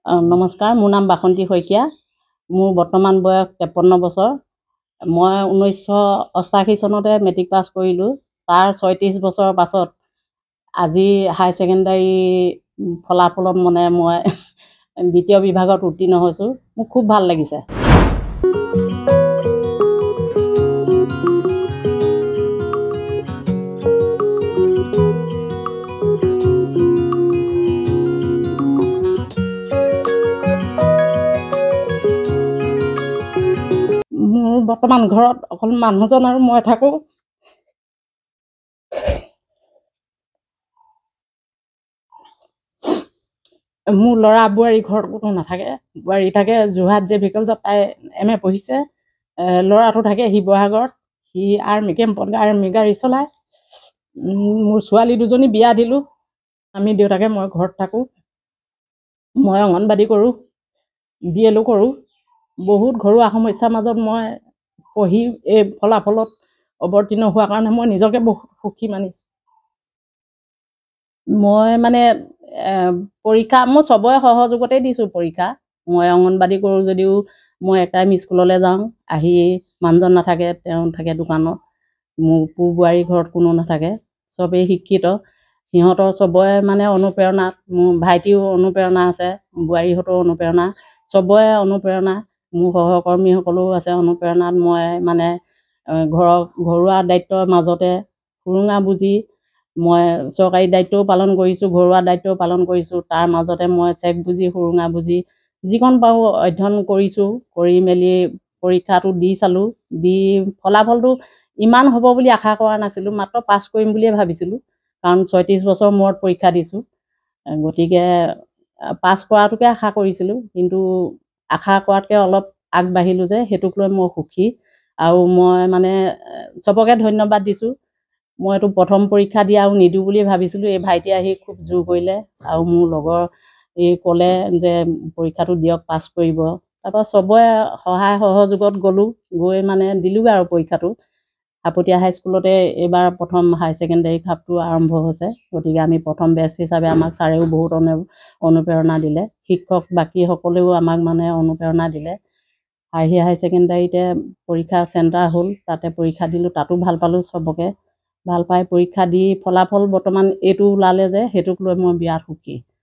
নমস্কাৰ, মোৰ নাম বাসন্তী শইকীয়া। মোৰ বৰ্তমান বয়স 53 বছৰ। মই 1988 চনতে মেট্ৰিক পাছ কৰিলোঁ। তাৰ 36 বছৰৰ পাছত আজি হাই ছেকেণ্ডাৰী ফলাফলত মানে মই দ্বিতীয় বিভাগত উত্তীৰ্ণ হৈছোঁ। মোক খুব ভাল লাগিছে। মোৰ বৰ্তমান ঘৰত অকল মানুহজন আৰু মই থাকোঁ। মোৰ ল'ৰা বোৱাৰী ঘৰত কোনো নাথাকে। বোৱাৰী থাকে যোৰহাট JV কলেজত, তাই MA পঢ়িছে। ল'ৰাটো থাকে শিৱসাগৰত, সি আৰ্মি কেম্পত আৰ্মি গাড়ী চলায়। মোৰ ছোৱালী দুজনী বিয়া দিলোঁ। আমি দেউতাকে মই ঘৰত থাকোঁ। মই অংগনবাড়ী কৰোঁ, BLO কৰোঁ। বহুত ঘৰুৱা সমস্যাৰ মাজত মই পঢ়ি এই ফলাফলত অৱতীৰ্ণ হোৱাৰ কাৰণে মই নিজকে বহুত সুখী মানিছোঁ। মই মানে পৰীক্ষা মই চবৰে সহযোগতে দিছোঁ পৰীক্ষা। মই অংগনবাড়ী কৰোঁ যদিও মই টাইম স্কুললৈ যাওঁ, আহি মানুহজন নাথাকে, তেওঁ থাকে দোকানত। মোৰ বোৱাৰী ঘৰত কোনো নাথাকে, চবেই শিক্ষিত। সিহঁতৰ চবৰে মানে অনুপ্ৰেৰণাত, মোৰ ভাইটিও অনুপ্ৰেৰণা আছে, বোৱাৰীহঁতৰো অনুপ্ৰেৰণা, চবৰে অনুপ্ৰেৰণা, মোৰ সহকৰ্মীসকলেও আছে অনুপ্ৰেৰণাত। মই মানে ঘৰুৱা দায়িত্বৰ মাজতে সুৰুঙা বুজি মই চৰকাৰী দায়িত্বও পালন কৰিছোঁ, ঘৰুৱা দায়িত্বও পালন কৰিছোঁ। তাৰ মাজতে মই চেক বুজি সুৰুঙা বুজি যিকণ পাৰোঁ অধ্যয়ন কৰিছোঁ। কৰি মেলি পৰীক্ষাটো দি চালোঁ। দি ফলাফলটো ইমান হ'ব বুলি আশা কৰা নাছিলোঁ, মাত্ৰ পাছ কৰিম বুলিয়ে ভাবিছিলোঁ, কাৰণ 36 বছৰ মূৰত পৰীক্ষা দিছোঁ। গতিকে পাছ কৰাটোকে আশা কৰিছিলোঁ, কিন্তু আশা কৰাতকৈ অলপ আগবাঢ়িলোঁ যে, সেইটোক লৈ মই সুখী। আৰু মই মানে চবকে ধন্যবাদ দিছোঁ। মই এইটো প্ৰথম পৰীক্ষা দিয়া আৰু নিদিওঁ বুলি ভাবিছিলোঁ। এই ভাইটিয়ে আহি খুব জোৰ কৰিলে আৰু মোৰ লগৰ ক'লে যে পৰীক্ষাটো দিয়ক, পাছ কৰিব। তাৰপৰা চবৰে সহায় সহযোগত গ'লোঁ, গৈ মানে দিলোঁগৈ আৰু পৰীক্ষাটো। সাপতীয়া হাইস্কুলতে এইবাৰ প্ৰথম হাই ছেকেণ্ডাৰী খাপটো আৰম্ভ হৈছে। গতিকে আমি প্ৰথম বেষ্ট হিচাপে আমাক ছাৰেও বহুত অনুপ্ৰেৰণা দিলে, শিক্ষক বাকীসকলেও আমাক মানে অনুপ্ৰেৰণা দিলে। হাই ছেকেণ্ডাৰীতে পৰীক্ষা চেণ্টাৰ হ'ল, তাতে পৰীক্ষা দিলোঁ, তাতো ভাল পালোঁ। চবকে ভাল পাই পৰীক্ষা দি ফলাফল বৰ্তমান এইটো ওলালে যে, সেইটোক লৈ মই বিৰাট সুখী।